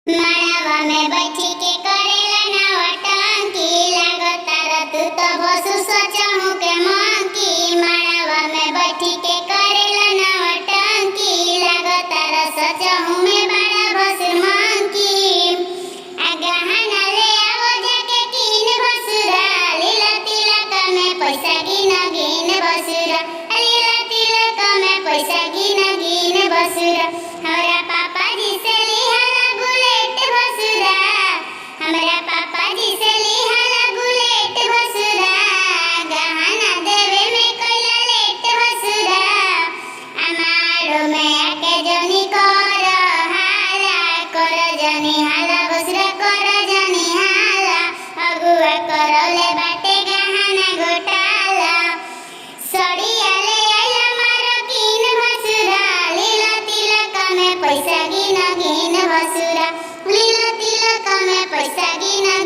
माड़वा में बैठी के करेला नवटंकी लागतार तू तो बसु सोचहु के मंकी। माड़वा में बैठी के करेला नवटंकी लागतार सोचहु में बड़ा बसुर मंकी। आ गहना ले आवो जाके कीन बसुरा लीला तिलक में पैसा गिन गिन बसुरा लीला तिलक में पैसा गिन गिन बसुरा। हमरा पापा जी से लिहाला बुलेट बसुरा हमरा पापा जी से लिहाला बुलेट बसुरा। गहना देवे में कैला लेट बसुरा हमारो में आके जनी कर जनी हाला बसुरा कर जनी हाला अगुआ करले बाटे गहना घोटाला। सड़िया ले आइला मारो कीन बसुरा लीला तिलक में पैसा गिन गिन बसुरा लीला तिलक में पैसा गिन